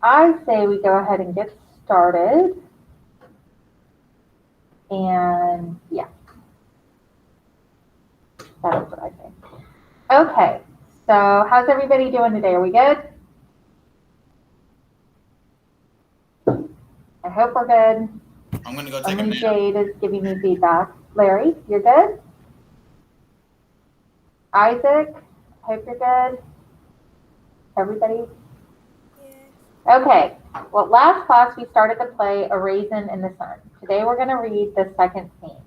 I say we go ahead and get started. And yeah, that is what I think. Okay, so how's everybody doing today? Are we good? I hope we're good. I'm going to go take a Only nap. Jade is giving me feedback. Larry, you're good? Isaac, hope you're good. Everybody? Yeah. Okay, well, last class we started to play A Raisin in the Sun. Today we're going to read the second scene.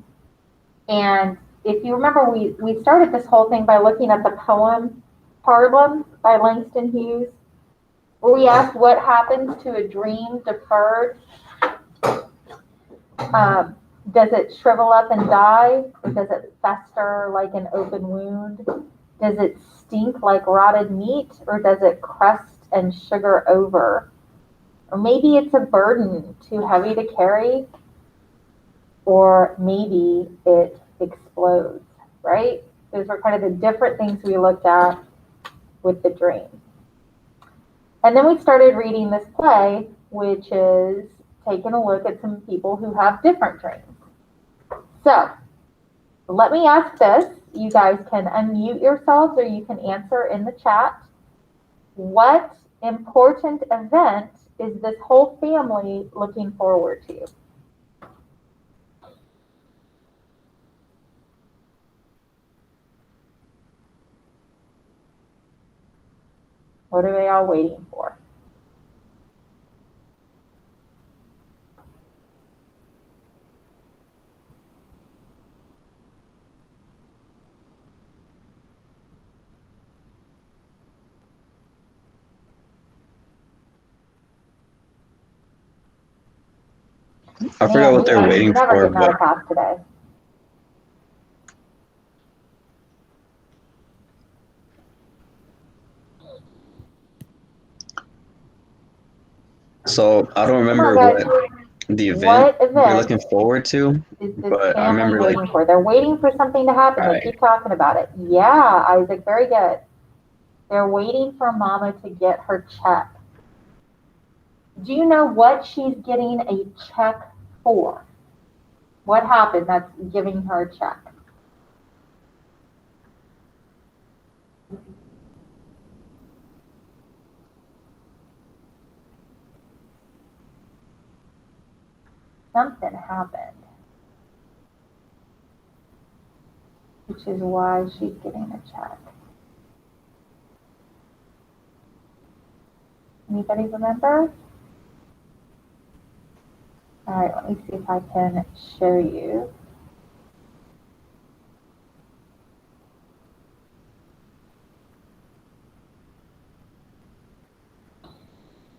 And if you remember, we started this whole thing by looking at the poem Harlem by Langston Hughes, where we asked what happens to a dream deferred. Does it shrivel up and die? Or does it fester like an open wound? Does it stink like rotted meat? Or does it crust and sugar over? Or maybe it's a burden too heavy to carry? Or maybe it explodes, right? Those are kind of the different things we looked at with the dream. And then we started reading this play, which is taking a look at some people who have different dreams. So let me ask this. You guys can unmute yourselves or you can answer in the chat. What important event is this whole family looking forward to? What are they all waiting for? I forgot what they're waiting never for, getting out but of class today. so I don't Come on, remember guys. what the What event they're event looking forward to, is this but I family remember like waiting for? They're waiting for something to happen. They right. keep talking about it. Yeah, Isaac, very good. They're waiting for Mama to get her check. Do you know what she's getting a check for? What happened that's giving her a check? Something happened, which is why she's getting a check. Anybody remember? All right, let me see if I can show you.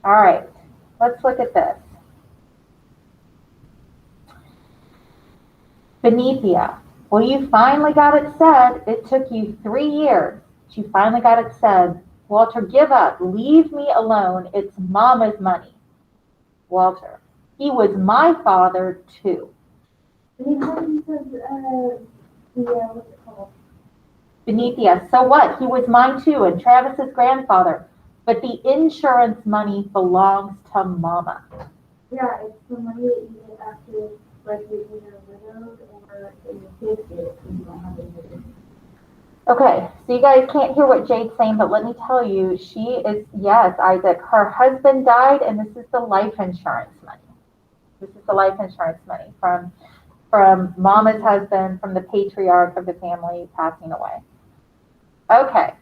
All right, let's look at this. Benethia, well, you finally got it said. It took you 3 years. But you finally got it said. Walter, give up. Leave me alone. It's Mama's money. Walter, he was my father too. Benethia, so what? He was mine too, and Travis's grandfather. But the insurance money belongs to Mama. Yeah, it's the money that you get after, like, you're either widowed or your kids get it because you don't have any. Okay, so you guys can't hear what Jade's saying, but let me tell you, she is, yes, Isaac, her husband died, and this is the life insurance money. This is the life insurance money from Mama's husband, from the patriarch of the family passing away. Okay,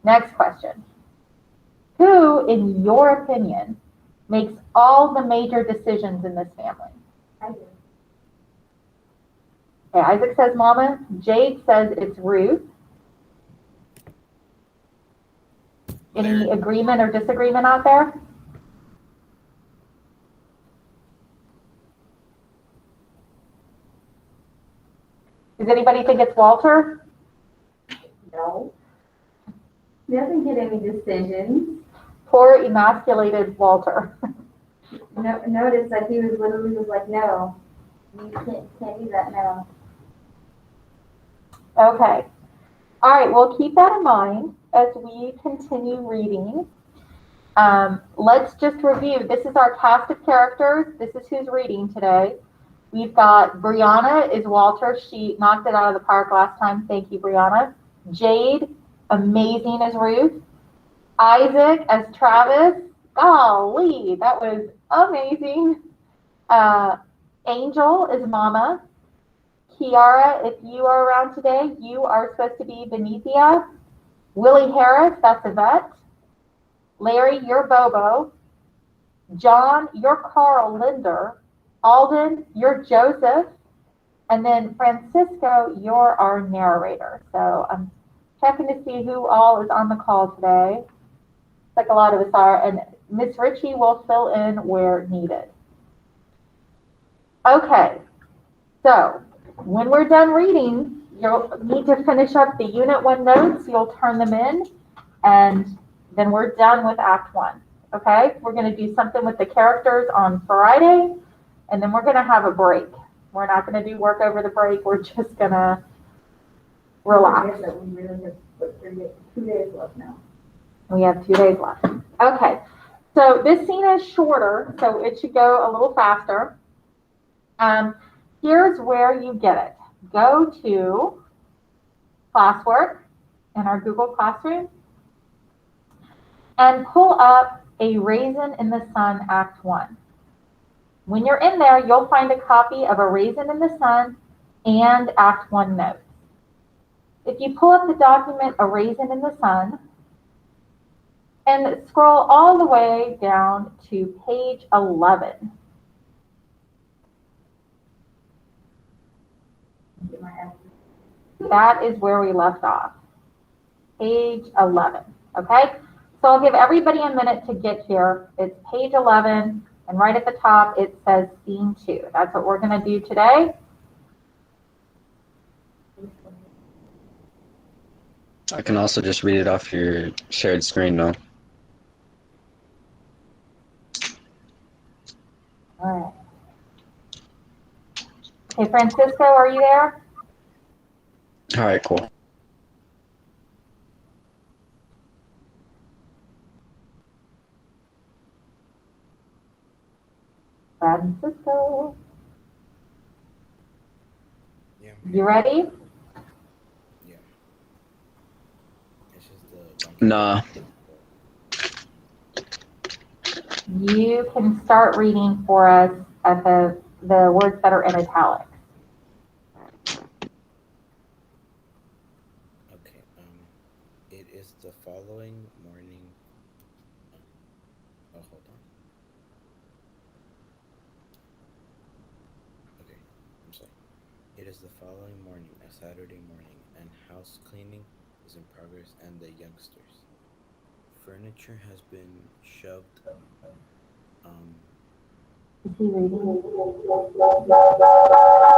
next question. Who, in your opinion, makes all the major decisions in this family? I do. Okay, Isaac says Mama. Jade says it's Ruth. Any agreement or disagreement out there? Does anybody think it's Walter? No. He doesn't get any decisions. Poor emasculated Walter. No, notice that he was literally like, no, you can't do that now. Okay. All right, well, keep that in mind as we continue reading. Let's just review. This is our cast of characters. This is who's reading today. We've got Brianna is Walter. She knocked it out of the park last time. Thank you, Brianna. Jade, amazing as Ruth. Isaac as Travis. Golly, that was amazing. Angel is Mama. Kiara, if you are around today, you are supposed to be Benethia. Willie Harris, that's Yvette. Larry, you're Bobo. John, you're Carl Linder. Alden, you're Joseph. And then Francisco, you're our narrator. So I'm checking to see who all is on the call today. It's like a lot of us are. And Miss Ritchie will fill in where needed. Okay, so when we're done reading, you'll need to finish up the Unit 1 notes. You'll turn them in, and then we're done with Act 1. Okay, we're going to do something with the characters on Friday, and then we're going to have a break. We're not going to do work over the break. We're just going to relax. We really have 2 days left now. We have 2 days left. Okay, so this scene is shorter, so it should go a little faster. Here's where you get it. Go to classwork in our Google Classroom and pull up a Raisin in the Sun Act 1. When you're in there, you'll find a copy of A Raisin in the Sun and Act 1 notes. If you pull up the document A Raisin in the Sun and scroll all the way down to page 11. That is where we left off. Page 11, okay? So I'll give everybody a minute to get here. It's page 11, and right at the top it says Scene 2. That's what we're going to do today. I can also just read it off your shared screen, though. All right. Hey, Francisco, are you there? All right, cool. Francisco, Yeah. you ready? Yeah. It's just the donkey. Nah. You can start reading for us at the words that are in italics. Okay. It is the following morning. Hold on. Okay. I'm sorry. It is the following morning, a Saturday morning, and house cleaning is in progress, and the youngsters. Furniture has been shoved. Is he reading?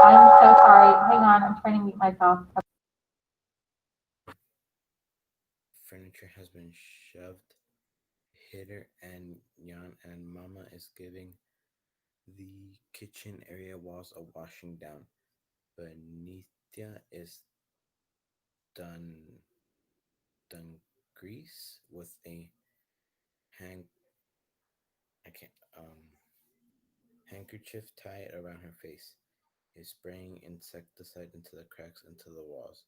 I'm so sorry. Hang on, I'm trying to mute myself. Furniture has been shoved. Hitter and Jan and Mama is giving the kitchen area walls a washing down. Benithia is done grease with a hand I can't handkerchief tied around her face, is spraying insecticide into the cracks into the walls.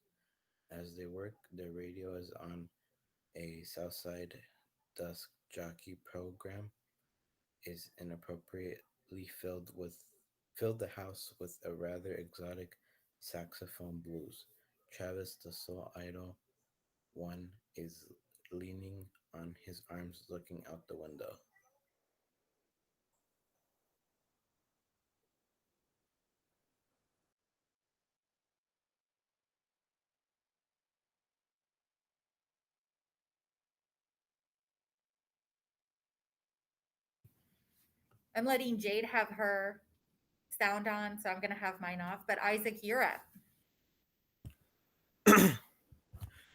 As they work, the radio is on. A Southside Dusk Jockey program is inappropriately filled the house with a rather exotic saxophone blues. Travis, the sole idol one, is leaning on his arms looking out the window. I'm letting Jade have her sound on, so I'm going to have mine off. But Isaac, you're up.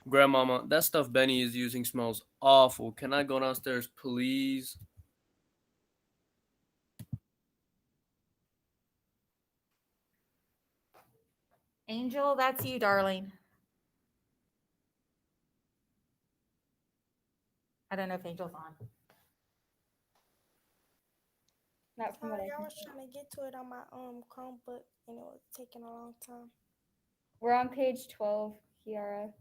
Grandmama, that stuff Benny is using smells awful. Can I go downstairs, please? Angel, that's you, darling. I don't know if Angel's on. Not from what I Sorry, I can was see. trying to get to it on my Chromebook and it was taking a long time. We're on page 12, Kiara.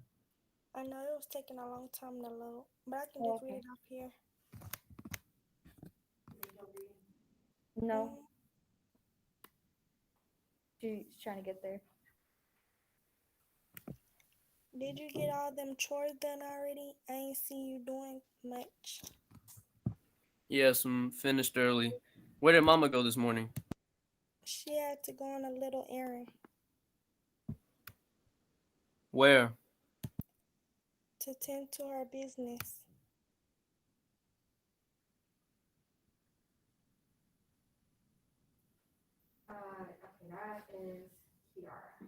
I know it was taking a long time to load, but I can Oh, just read okay. it off here. No, Mm, she's trying to get there. Did you get all them chores done already? I ain't see you doing much. Yes, I'm finished early. Where did Mama go this morning? She had to go on a little errand Where? to tend to her business. Okay, that is Kiara.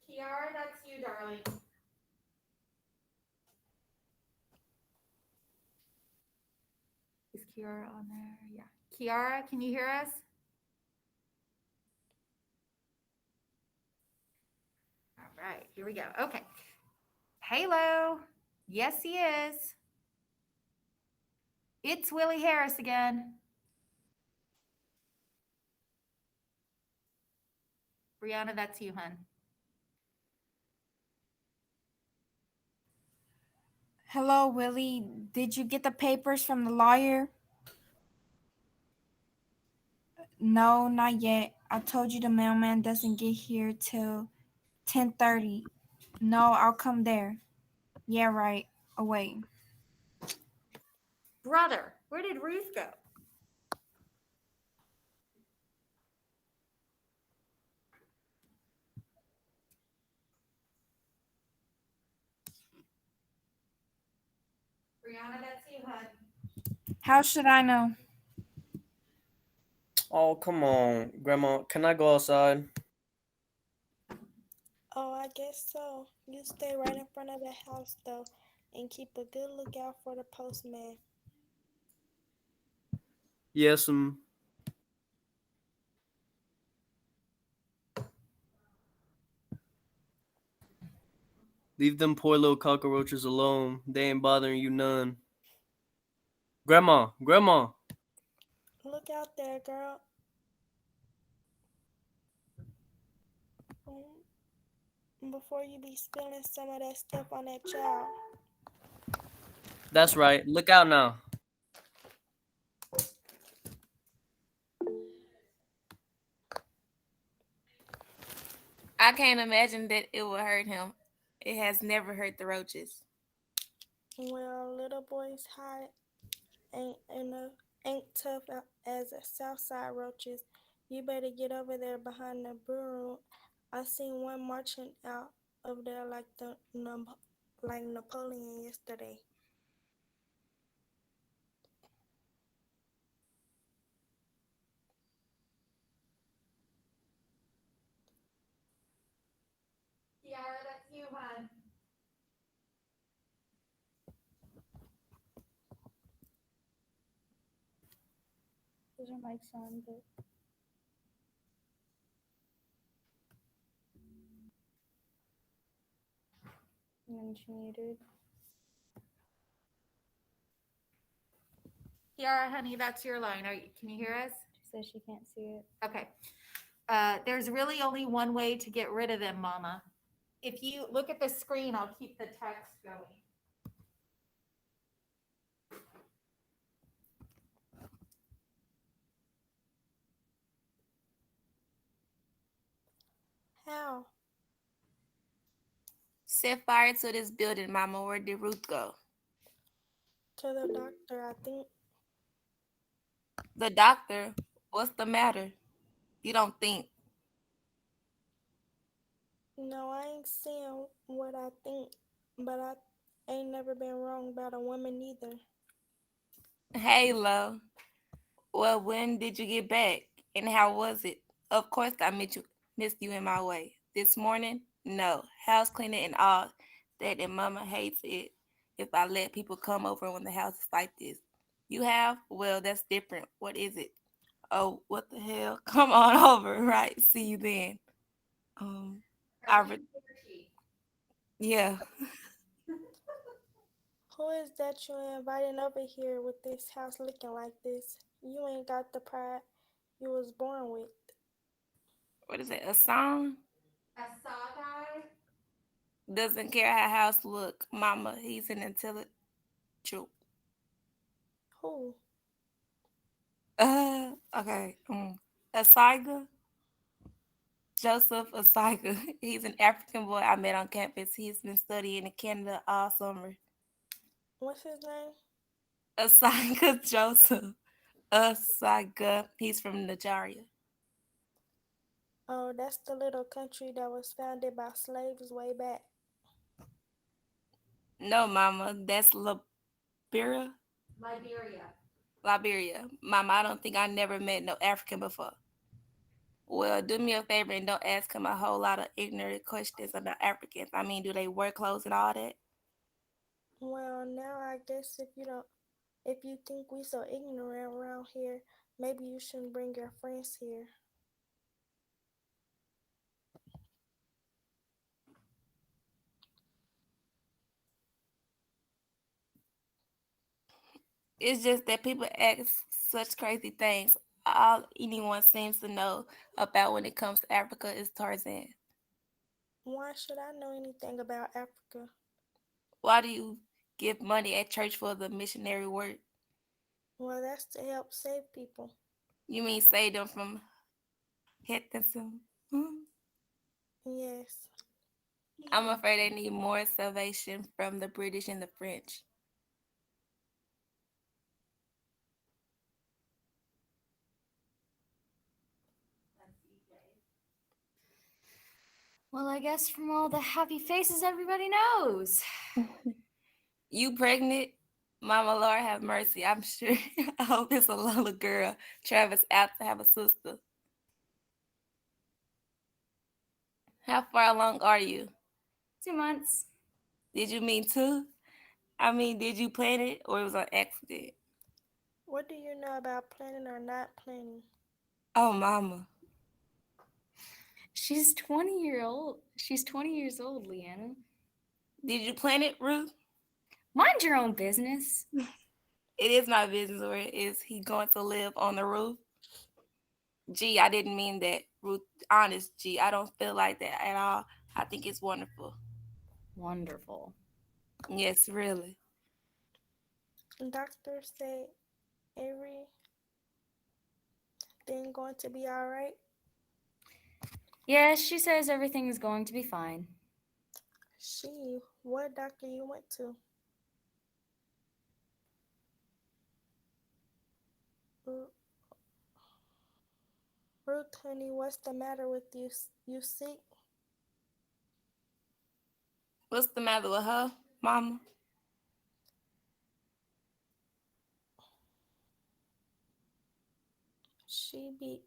Kiara, that's you, darling. Is Kiara on there? Yeah. Kiara, can you hear us? All right, here we go. Okay. Halo. Yes, he is. It's Willie Harris again. Brianna, that's you, hun. Hello, Willie. Did you get the papers from the lawyer? No, not yet. I told you the mailman doesn't get here till 10:30. No, I'll come there. Yeah, right. Away. Brother, where did Ruth go? Brianna, that's you, hun. How should I know? Oh, come on, Grandma. Can I go outside? Oh, I guess so. You stay right in front of the house, though, and keep a good lookout for the postman. Yes, leave them poor little cockroaches alone. They ain't bothering you none. Grandma. Look out there, girl. Before you be spilling some of that stuff on that child. That's right. Look out now. I can't imagine that it will hurt him. It has never hurt the roaches. Well, little boys hide ain't tough as a Southside roaches. You better get over there behind the bureau. I seen one marching out of there like Napoleon yesterday. Kiara, that's you, hun. Those are mics on, but and then she muted. Kiara, honey, that's your line. Can you hear us? She says she can't see it. Okay. There's really only one way to get rid of them, Mama. If you look at the screen, I'll keep the text going. How? Set fire to this building, Mama. Where did Ruth go? To the doctor, I think. The doctor? What's the matter? You don't think. No, I ain't saying what I think, but I ain't never been wrong about a woman either. Hey, love. Well, when did you get back? And how was it? Of course, I missed you in my way. This morning? No. House cleaning and all that, and Mama hates it if I let people come over when the house is like this. You have? Well, that's different. What is it? Oh, what the hell? Come on over, right? See you then. I re- yeah. Who is that you inviting over here with this house looking like this? You ain't got the pride you was born with. What is it? A song? A saw guy? Doesn't care how house look. Mama, he's an intellectual. Who? Okay. Asiga? Joseph Asiga. He's an African boy I met on campus. He's been studying in Canada all summer. What's his name? Asiga Joseph. Asiga. He's from Nigeria. Oh, that's the little country that was founded by slaves way back. No, Mama, that's Liberia. Liberia. Liberia. Mama, I don't think I never met no African before. Well, do me a favor and don't ask him a whole lot of ignorant questions about Africans. I mean, do they wear clothes and all that? Well, now I guess if you think we so ignorant around here, maybe you shouldn't bring your friends here. It's just that people ask such crazy things. All anyone seems to know about when it comes to Africa is Tarzan. Why should I know anything about Africa? Why do you give money at church for the missionary work? Well, that's to help save people. You mean save them from Hettinson? Yes. I'm afraid they need more salvation from the British and the French. Well, I guess from all the happy faces, everybody knows. You pregnant? Mama, Lord have mercy. I'm sure. I hope it's a little girl. Travis out to have a sister. How far along are you? 2 months. Did you mean two? I mean, did you plan it or it was an accident? What do you know about planning or not planning? Oh, Mama. She's 20-year-old. She's 20 years old, Leanna. Did you plan it, Ruth? Mind your own business. It is my business. Or is he going to live on the roof? Gee, I didn't mean that, Ruth. Honest, gee, I don't feel like that at all. I think it's wonderful. Wonderful. Yes, really. Doctors say everything going to be all right. Yeah, she says everything is going to be fine. What doctor you went to? Ruth, honey, what's the matter with you? You sick? What's the matter with her, Mama? She be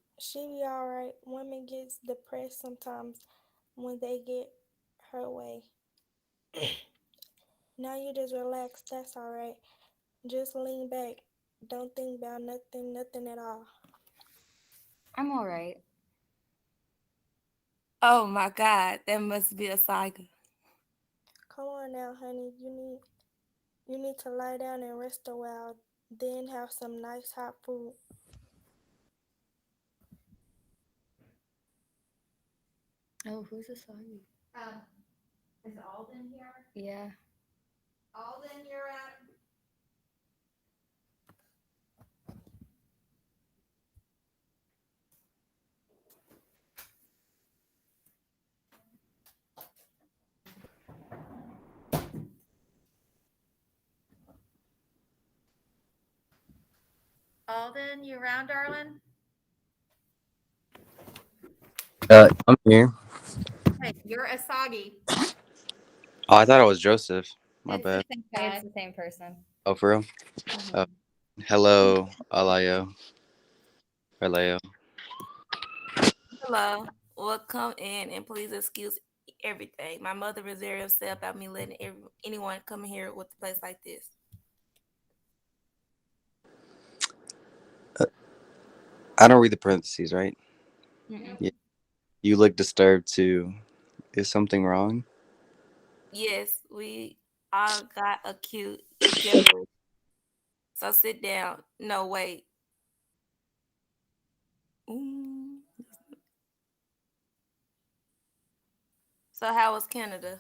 all right. Women gets depressed sometimes when they get her way. Now you just relax. That's all right. Just lean back. Don't think about nothing at all. I'm all right. Oh my God, that must be a cycle. Come on now, honey. You need to lie down and rest a while. Then have some nice hot food. Oh, who's a sorry? Is Alden here? Yeah. Alden, you're at. Alden, you around, darling? I'm here. Hey, you're Asagi. Oh, I thought it was Joseph. My It's bad. the same Hey, guy. it's the same person. Oh, for real? Mhm. Hello, Alayo. Alayo. Hello. Well, come in and please excuse everything. My mother is very upset about me letting anyone come here with a place like this. I don't read the parentheses, right? Mm-mm. Yeah. You look disturbed too. Is something wrong? Yes, we all got acute gibberish. So sit down. No, wait. Mm. So how was Canada?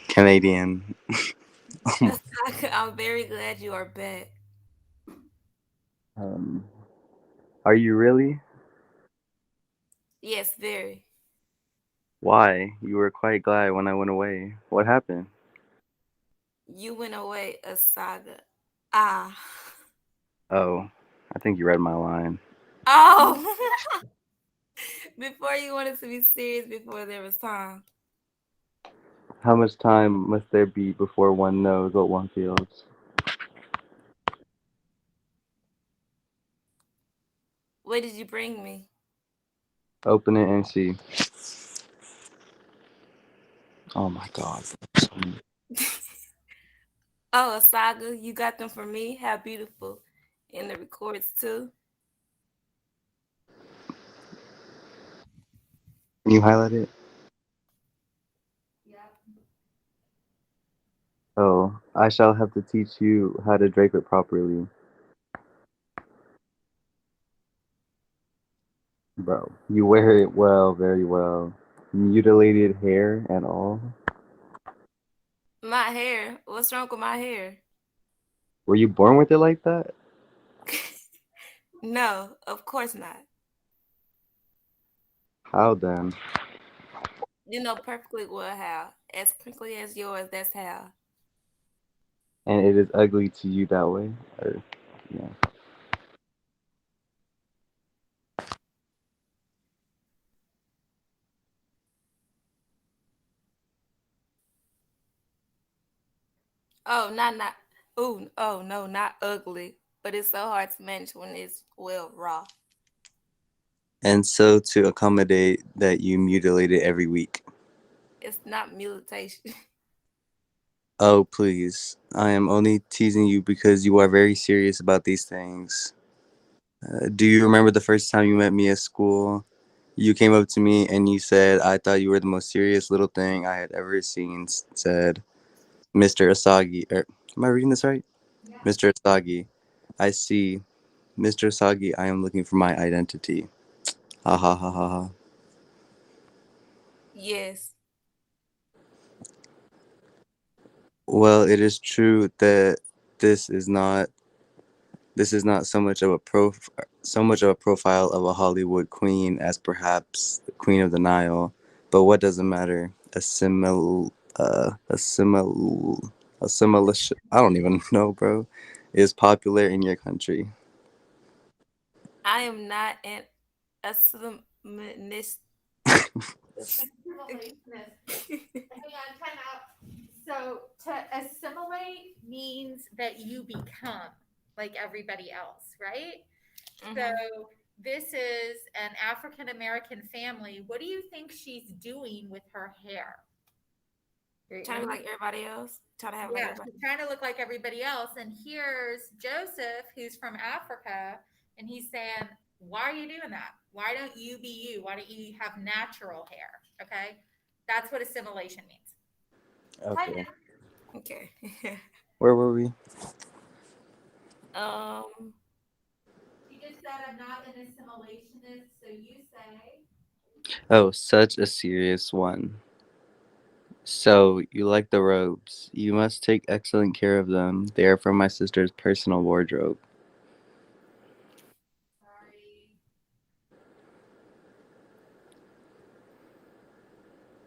Canadian. I'm very glad you are back. Um, are you really? Yes, very. Why? You were quite glad when I went away. What happened? You went away a saga. Ah. Oh, I think you read my line. Oh. Before you wanted to be serious before there was time. How much time must there be before one knows what one feels? What did you bring me? Open it and see. Oh my god. Oh, a saga. You got them for me? How beautiful. And the records too. Can you highlight it? Oh, I shall have to teach you how to drape it properly. Bro, you wear it well, very well. Mutilated hair and all. My hair. What's wrong with my hair? Were you born with it like that? No, of course not. How then? You know perfectly well how. As crinkly as yours, that's how. And it is ugly to you that way? Or, yeah. Oh, not. Ooh, oh no, not ugly. But it's so hard to manage when it's well raw. And so to accommodate that you mutilate it every week. It's not mutilation. Oh, please. I am only teasing you because you are very serious about these things. Do you remember the first time you met me at school? You came up to me and you said, I thought you were the most serious little thing I had ever seen. Said, Mr. Asagi. Am I reading this right? Yeah. Mr. Asagi. I see. Mr. Asagi, I am looking for my identity. Ha ha ha ha ha. Yes. Well, it is true that this is not this is not so much of a profile of a Hollywood queen as perhaps the Queen of the Nile. But what does it matter? A similation. I don't even know, bro. Is popular in your country. I am not an assimilationist. Assimilationist. Hang on, time out. So to assimilate means that you become like everybody else, right? So this is an African American family. What do you think she's doing with her hair? Trying to be like everybody else. Trying to have like Yeah, everybody. she's trying to look like everybody else. And here's Joseph, who's from Africa, and he's saying, why are you doing that? Why don't you be you? Why don't you have natural hair? Okay. That's what assimilation means. Okay. Okay. Where were we? She just said, I'm not an assimilationist. So you say, Oh, such a serious one. So, you like the robes. You must take excellent care of them. They are from my sister's personal wardrobe. sorry.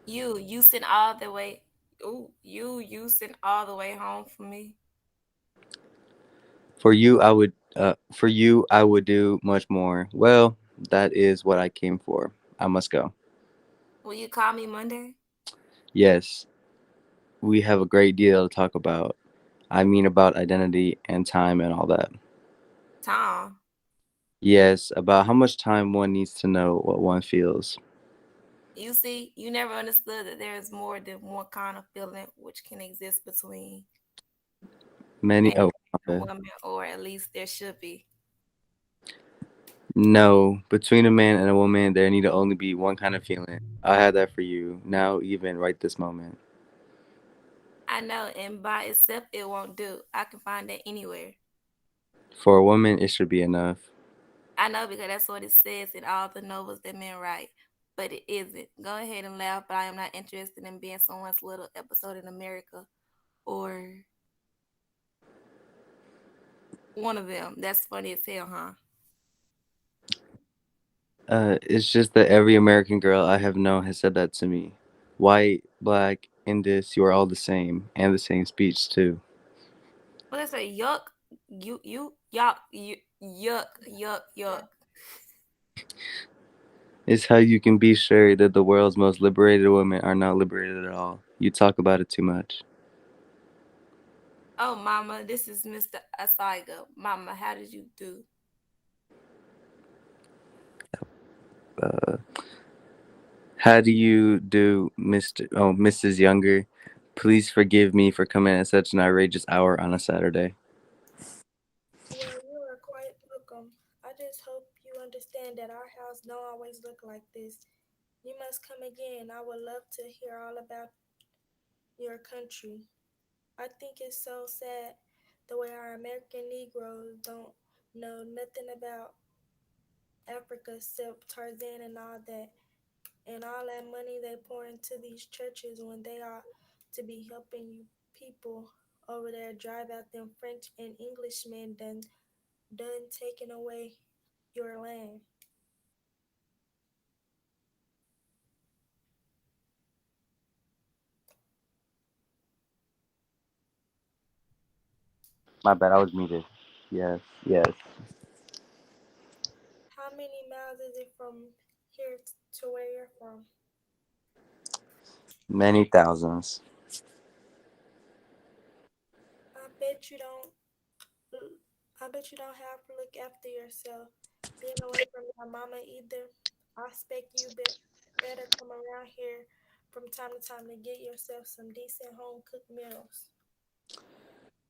You sent all the way. Ooh, you sent all the way home for me. For you, I would do much more. Well, that is what I came for. I must go. Will you call me Monday? Yes, we have a great deal to talk about. I mean, about identity and time and all that. Tom. Yes, about how much time one needs to know what one feels. You see, you never understood that there is more than one kind of feeling which can exist between Many, man oh, and okay. woman, or at least there should be. No, between a man and a woman, there need to only be one kind of feeling. I had that for you. Now, even right this moment. I know, and by itself it won't do. I can find that anywhere. For a woman, it should be enough. I know because that's what it says in all the novels that men write, but it isn't. Go ahead and laugh, but I am not interested in being someone's little episode in America or one of them. That's funny as hell, huh? It's just that every American girl I have known has said that to me. White, black, Indus, you are all the same, and the same speech too. What they say? Yuck, yuck, yuck, yuck, yuck. It's how you can be sure that the world's most liberated women are not liberated at all. You talk about it too much. Oh, Mama, this is Mr. Asaiga. Mama, how did you do? Uh, how do you do, Mrs. Younger? Please forgive me for coming at such an outrageous hour on a Saturday. Well, you are quite welcome. I just hope you understand that our house don't always look like this. You must come again. I would love to hear all about your country. I think it's so sad the way our American Negroes don't know nothing about Africa except Tarzan and all that. And all that money they pour into these churches when they ought to be helping you people over there drive out them French and Englishmen done taking away your land. My bad, I was muted. Yes, yes. How many miles is it from here to where you're from? Many thousands. I bet you don't. I bet you don't have to look after yourself. Being away from your mama either. I expect you better come around here from time to time to get yourself some decent home cooked meals.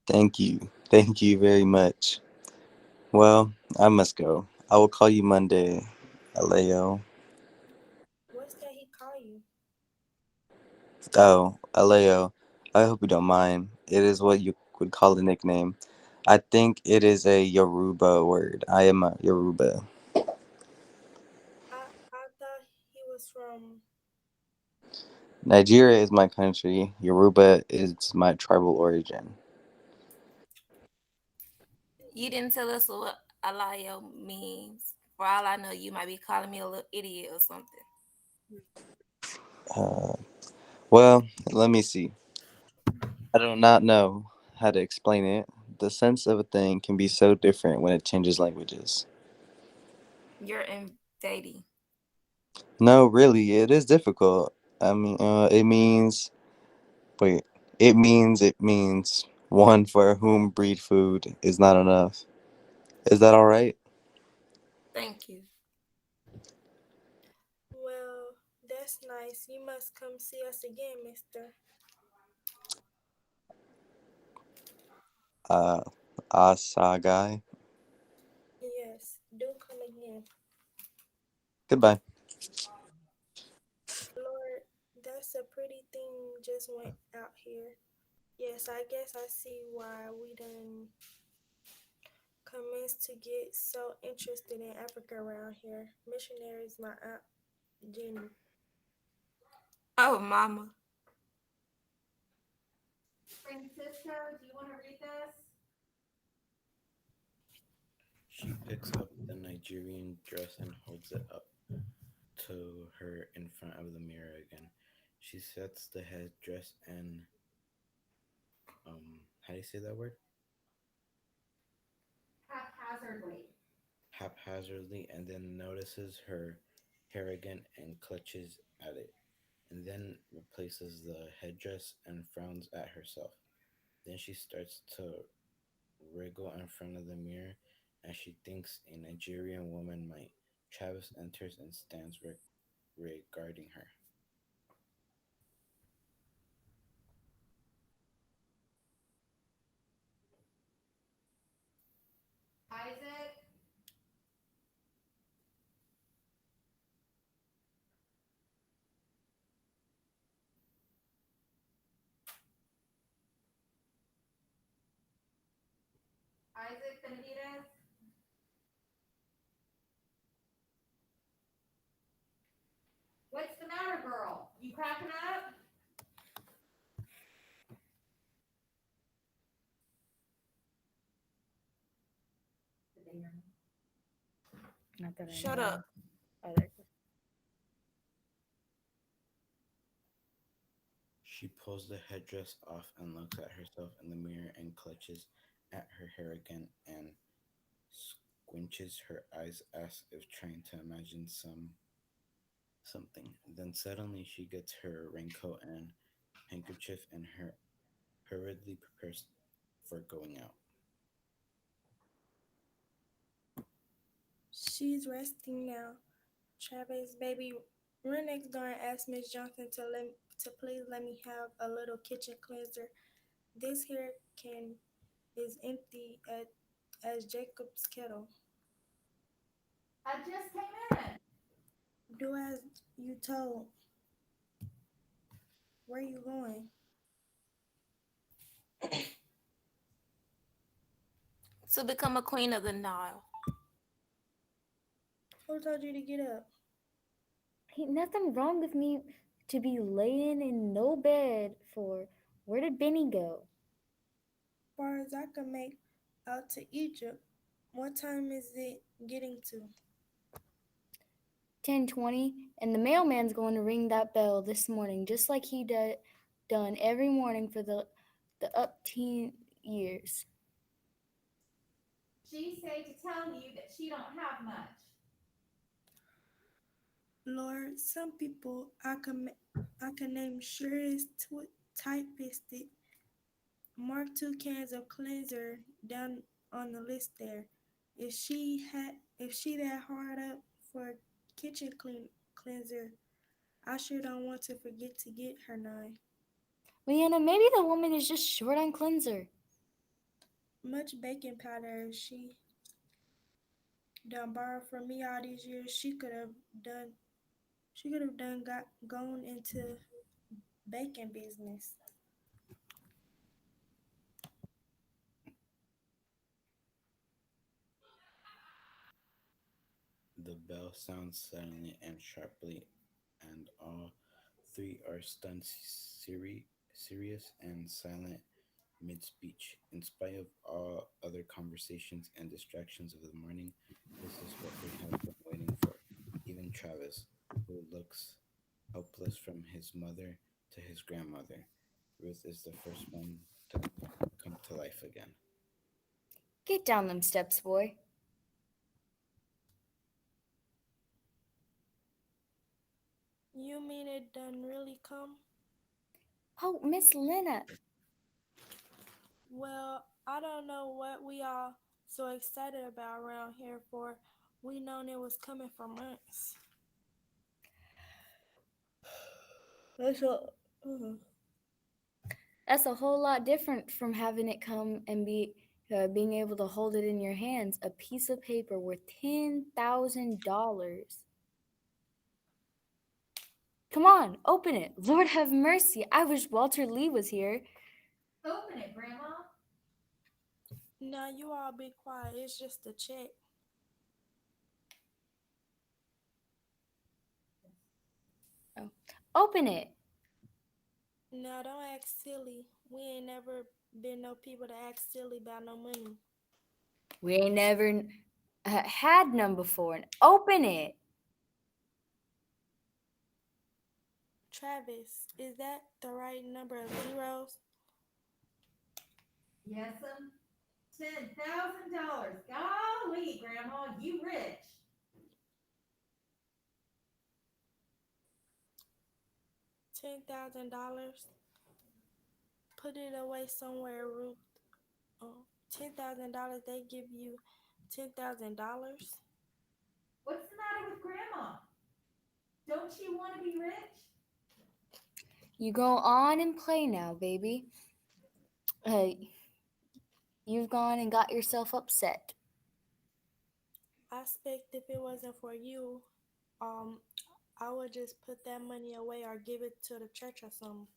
Thank you. Thank you very much. Well, I must go. I will call you Monday, Aleo. What's that he call you? Oh, Aleo. I hope you don't mind. It is what you would call a nickname. I think it is a Yoruba word. I am a Yoruba. I thought he was from. Nigeria is my country. Yoruba is my tribal origin. You didn't tell us what alayo means. For all I know, you might be calling me a little idiot or something. Uh, well, let me see. I do not know how to explain it. The sense of a thing can be so different when it changes languages. You're invading. No, really, it is difficult. It means, wait, it means one for whom breed food is not enough. Is that all right? Thank you. Well, that's nice. You must come see us again, mister. Uh, Asagai. Yes, do come again. Goodbye. Lord, that's a pretty thing just went out here. Yes, I guess I see why we done commenced to get so interested in Africa around here. Missionaries, my aunt Jenny. Oh, Mama. Francisco, do you want to read this? She picks up the Nigerian dress and holds it up to her in front of the mirror again. She sets the headdress and how do you say that word? Haphazardly. Haphazardly, and then notices her hair again and clutches at it, and then replaces the headdress and frowns at herself. Then she starts to wriggle in front of the mirror as she thinks a Nigerian woman might. Travis enters and stands regarding her. Isaac, Isaac Benavides? What's the matter, girl? You cracking up? Did they hear me? Not that I Shut know. up. Oh, there it goes. She pulls the headdress off and looks at herself in the mirror and clutches at her hair again and squinches her eyes as if trying to imagine something. Then suddenly she gets her raincoat and handkerchief and hurriedly prepares for going out. She's resting now. Travis, baby, run next door and ask Miss Johnson to please let me have a little kitchen cleanser. This here can is empty as Jacob's kettle. I just came in. Do as you told. Where you going? To become a queen of the Nile. Who told you to get up? Ain't nothing wrong with me to be laying in no bed for. Where did Benny go? Far as I can make out to Egypt. What time is it getting to? 10:20, and the mailman's going to ring that bell this morning, just like he done every morning for the up teen years. She say to tell you that she don't have much. Lord, some people I can name sure is tight-fisted. Mark 2 cans of cleanser down on the list there. If she that hard up for kitchen cleanser, I sure don't want to forget to get her nine. Leanna, maybe the woman is just short on cleanser. Much baking powder she done borrowed from me all these years. She could have done got gone into baking business. The bell sounds suddenly and sharply, and all three are stunned, serious and silent mid speech. In spite of all other conversations and distractions of the morning, this is what they have been waiting for. Even Travis, who looks helpless from his mother to his grandmother. Ruth is the first one to come to life again. Get down them steps, boy. You mean it done really come? Oh, Miss Lena. Well, I don't know what we all so excited about around here for. We known it was coming for months. That's a, that's a whole lot different from having it come and being able to hold it in your hands. A piece of paper worth $10,000. Come on, open it. Lord have mercy. I wish Walter Lee was here. Open it, Grandma. Now you all be quiet. It's just a check. Oh. Open it. Now don't act silly. We ain't never been no people to act silly about no money. We ain't never had none before. And open it. Travis, is that the right number of zeros? Yes'm. $10,000. Golly, Grandma, you rich. $10,000. Put it away somewhere, Ruth. Oh, $10,000. They give you $10,000. What's the matter with Grandma? Don't you want to be rich? You go on and play now, baby. You've gone and got yourself upset. I expect if it wasn't for you, I would just put that money away or give it to the church or something.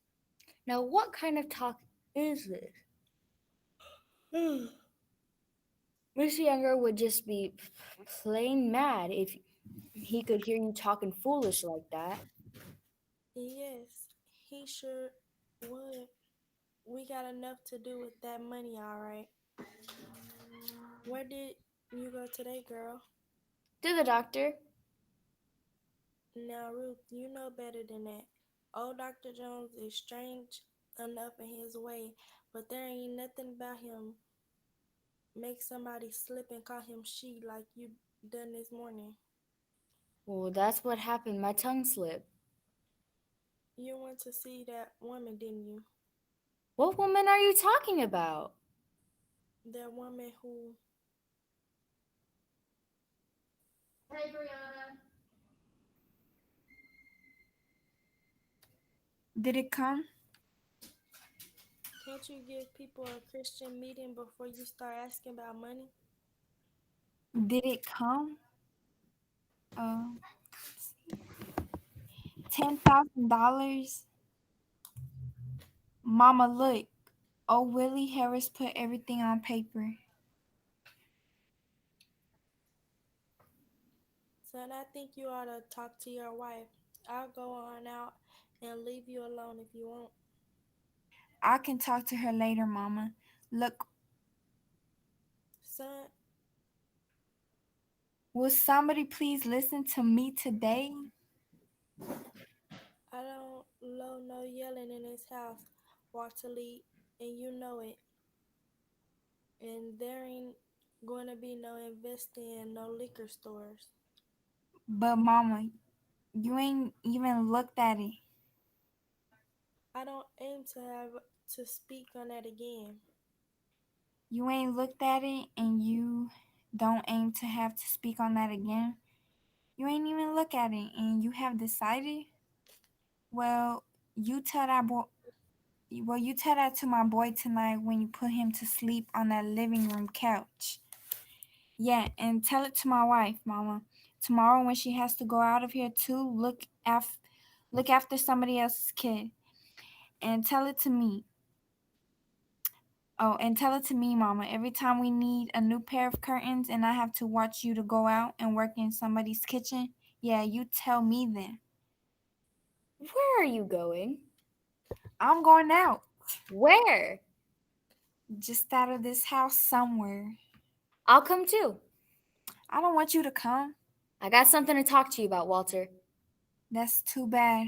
Now, what kind of talk is this? Mr. Younger would just be plain mad if he could hear you talking foolish like that. Yes, he sure would. We got enough to do with that money, all right. Where did you go today, girl? To the doctor. Now, Ruth, you know better than that. Old Dr. Jones is strange enough in his way, but there ain't nothing about him make somebody slip and call him she like you done this morning. Well, that's what happened. My tongue slipped. You went to see that woman, didn't you? What woman are you talking about? That woman who Hey, Brianna. Did it come? can't you give people a Christian meeting before you start asking about money? Did it come? Uh, $10,000. Mama, look. Oh, Willie Harris put everything on paper. Son, I think you ought to talk to your wife. I'll go on out and leave you alone if you want. I can talk to her later, Mama. Look, Son, will somebody please listen to me today? I don't allow no yelling in this house, Walter Lee, and you know it. And there ain't going to be no investing in no liquor stores. But, Mama, you ain't even looked at it. I don't aim to have to speak on that again. You ain't looked at it, and you don't aim to have to speak on that again. You ain't even look at it, and you have decided? Well, you tell that boy. Well, you tell that to my boy tonight when you put him to sleep on that living room couch. Yeah, and tell it to my wife, Mama. Tomorrow when she has to go out of here too, look after somebody else's kid. And tell it to me. Oh, and tell it to me, Mama. Every time we need a new pair of curtains and I have to watch you to go out and work in somebody's kitchen, yeah, you tell me then. Where are you going? I'm going out. Where? Just out of this house somewhere. I'll come too. I don't want you to come. I got something to talk to you about, Walter. That's too bad.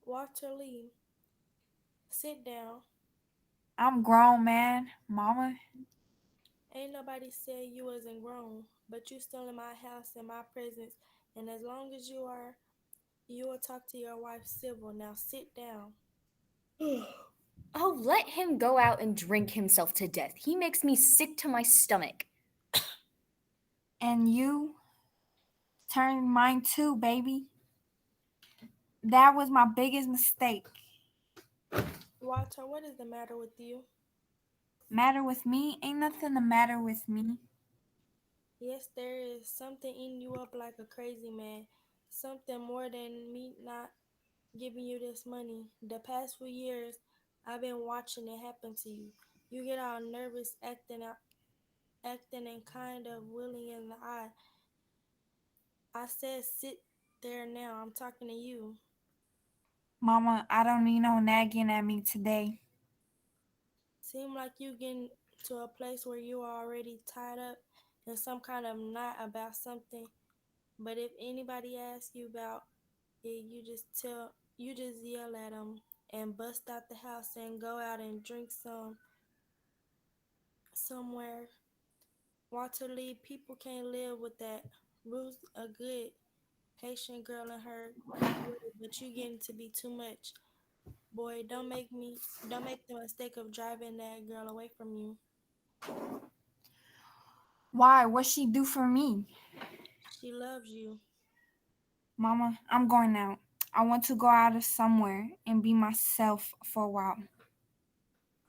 Walter Lee, sit down. I'm grown, man. Mama. Ain't nobody said you wasn't grown, but you still in my house in my presence, and as long as you are, you will talk to your wife civil. Now sit down. Oh, let him go out and drink himself to death. He makes me sick to my stomach. And you turned mine too, baby. That was my biggest mistake. Walter, what is the matter with you? Matter with me? Ain't nothing the matter with me. Yes, there is something eating you up like a crazy man. Something more than me not giving you this money. The past few years, I've been watching it happen to you. You get all nervous, acting and kind of willing in the eye. I said, sit there now. I'm talking to you. Mama, I don't need no nagging at me today. Seem like you getting to a place where you are already tied up in some kind of knot about something. But if anybody asks you about it, you just yell at them and bust out the house and go out and drink somewhere. Walter Lee, people can't live with that. Ruth's a good, patient girl in her way, but you getting to be too much. Boy, don't make the mistake of driving that girl away from you. Why? What she do for me? She loves you. Mama, I'm going out. I want to go out of somewhere and be myself for a while.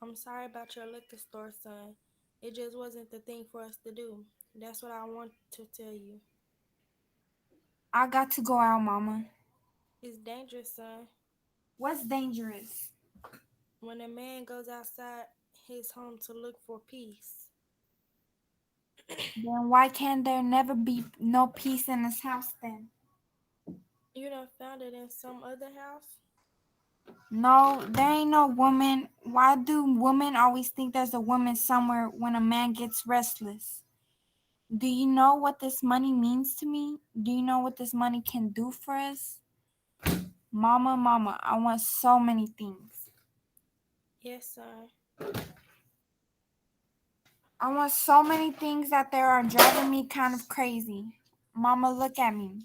I'm sorry about your liquor store, son. It just wasn't the thing for us to do. That's what I want to tell you. I got to go out, Mama. It's dangerous, son. What's dangerous? When a man goes outside his home to look for peace. Then why can't there never be no peace in this house then? You done found it in some other house? No, there ain't no woman. Why do women always think there's a woman somewhere when a man gets restless? Do you know what this money means to me? Do you know what this money can do for us? Mama, I want so many things. Yes, son. I want so many things that they are driving me kind of crazy. Mama, look at me.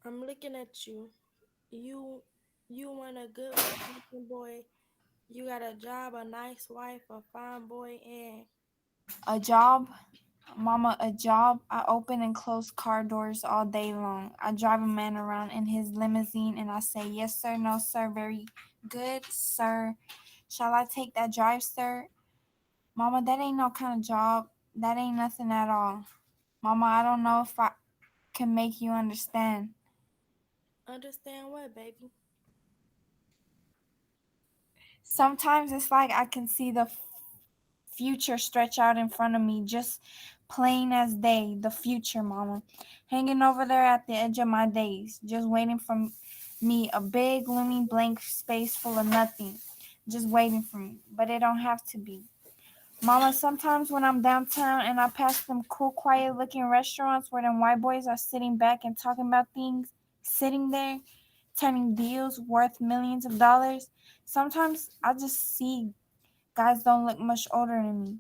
I'm looking at you. You you want a good looking boy. You got a job, a nice wife, a fine boy, and A job? Mama, a job? I open and close car doors all day long. I drive a man around in his limousine and I say, yes, sir, no, sir, very good, sir. Shall I take that drive, sir? Mama, that ain't no kind of job. That ain't nothing at all. Mama, I don't know if I can make you understand. understand what, baby? Sometimes it's like I can see the future stretch out in front of me, just plain as day, the future, Mama, hanging over there at the edge of my days, just waiting for me, a big, looming blank space full of nothing, just waiting for me, but it don't have to be. Mama, sometimes when I'm downtown and I pass them cool, quiet looking restaurants where them white boys are sitting back and talking about things, sitting there, turning deals worth millions of dollars, sometimes I just see guys don't look much older than me.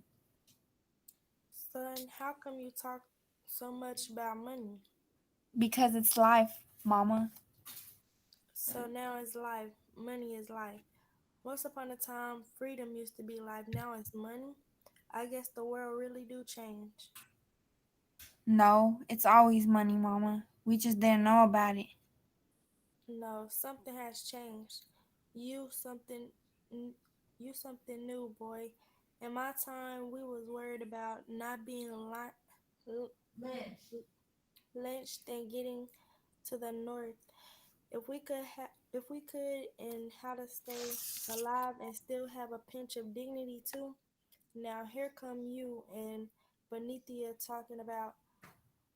Son, how come you talk so much about money? Because it's life, Mama. So now it's life. Money is life. Once upon a time, freedom used to be life. Now it's money. I guess the world really do change. No, it's always money, Mama. We just didn't know about it. No, something has changed. You something, n- you something new, boy. In my time, we was worried about not being l- lynched and getting to the north. If we could, and how to stay alive and still have a pinch of dignity too. Now here come you and Benithia talking about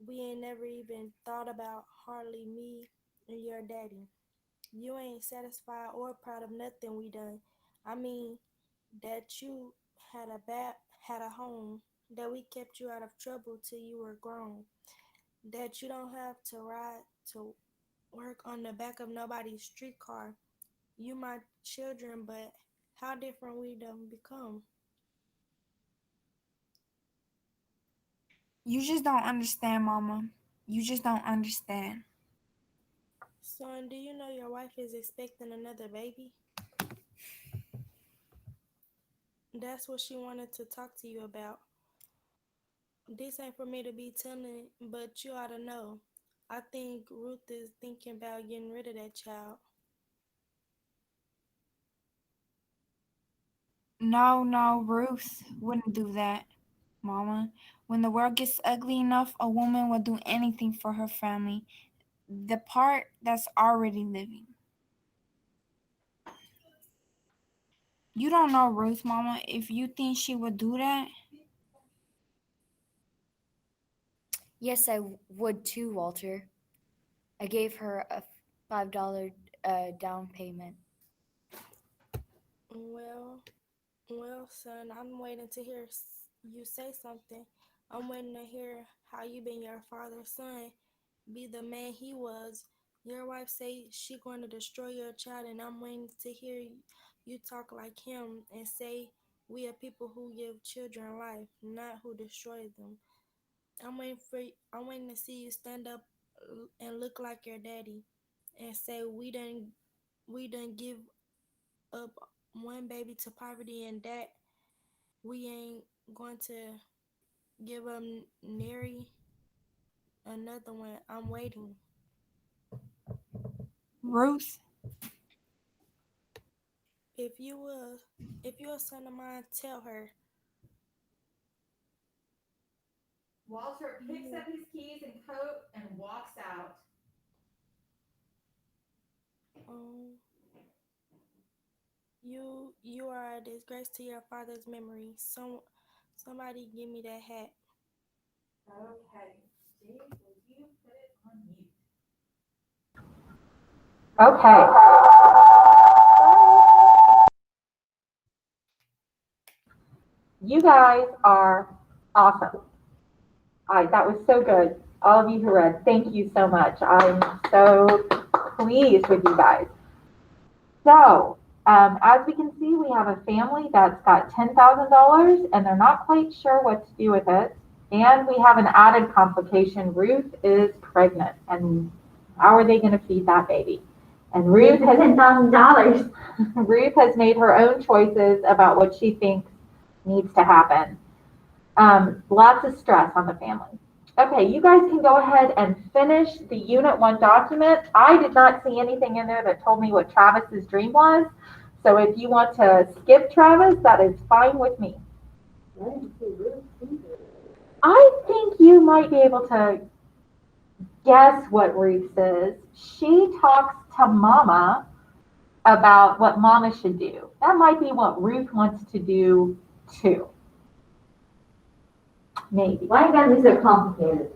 we ain't never even thought about hardly me and your daddy. You ain't satisfied or proud of nothing we done. I mean that you had a home, that we kept you out of trouble till you were grown, that you don't have to ride to work on the back of nobody's streetcar. You my children, but how different we done become. You just don't understand, Mama. You just don't understand. Son, do you know your wife is expecting another baby? That's what she wanted to talk to you about. This ain't for me to be telling, but you ought to know. I think Ruth is thinking about getting rid of that child. No, no, Ruth wouldn't do that, Mama. When the world gets ugly enough, a woman will do anything for her family. The part that's already living. You don't know Ruth, Mama. If you think she would do that, Yes, I would too, Walter. I gave her a $5 down payment. Well, well, son, I'm waiting to hear you say something. I'm waiting to hear how you been your father's son, be the man he was. Your wife say she going to destroy your child, and I'm waiting to hear you talk like him and say we are people who give children life, not who destroy them. I'm waiting to see you stand up and look like your daddy, and say we done give up one baby to poverty, and that we ain't going to give up nary another one. I'm waiting. Ruth, If you will, if you're a son of mine, tell her. Walter picks You, up his keys and coat and walks out. um, you are a disgrace to your father's memory. Somebody give me that hat. Okay. Steve, will you put it on mute? Okay. You guys are awesome. That was so good. All of you who read, thank you so much. I'm so pleased with you guys. So, as we can see, we have a family that's got $10,000 and they're not quite sure what to do with it. And we have an added complication. Ruth is pregnant, and how are they going to feed that baby? And Ruth has $10,000. Ruth has made her own choices about what she thinks needs to happen. Lots of stress on the family. Okay, you guys can go ahead and finish the Unit 1 document. I did not see anything in there that told me what Travis's dream was. So if you want to skip Travis, that is fine with me. I think you might be able to guess what Ruth says. She talks to Mama about what Mama should do. That might be what Ruth wants to do too. Maybe. Why you gotta be so complicated?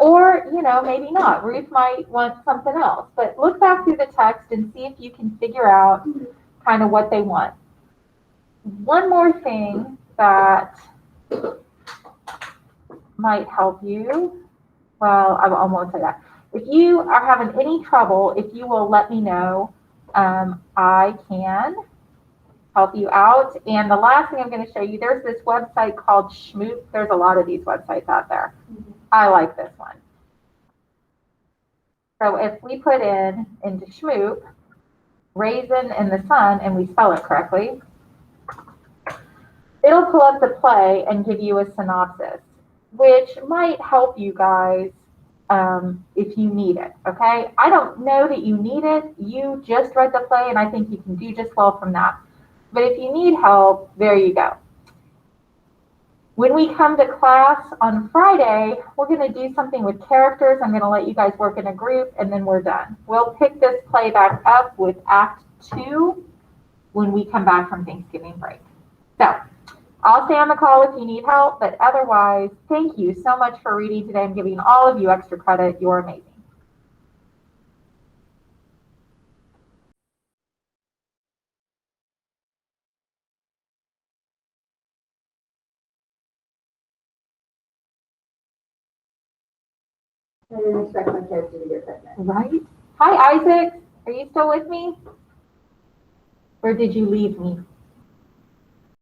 Or, maybe not. Ruth might want something else. But look back through the text and see if you can figure out kind of what they want. One more thing that might help you. Well, I won't say that. If you are having any trouble, if you will let me know, I can help you out. And the last thing I'm going to show you, there's this website called Schmoop. There's a lot of these websites out there. I like this one. So if we put into Schmoop, Raisin in the Sun, and we spell it correctly, it'll pull up the play and give you a synopsis, which might help you guys if you need it, okay? I don't know that you need it. You just read the play, and I think you can do just well from that. But if you need help, there you go. When we come to class on Friday, we're going to do something with characters. I'm going to let you guys work in a group, and then we're done. We'll pick this play back up with Act 2 when we come back from Thanksgiving break. So I'll stay on the call if you need help, but otherwise, thank you so much for reading today. I'm giving all of you extra credit. You're amazing. I didn't expect my character to get pregnant. Right? Hi, Isaac. Are you still with me? Or did you leave me?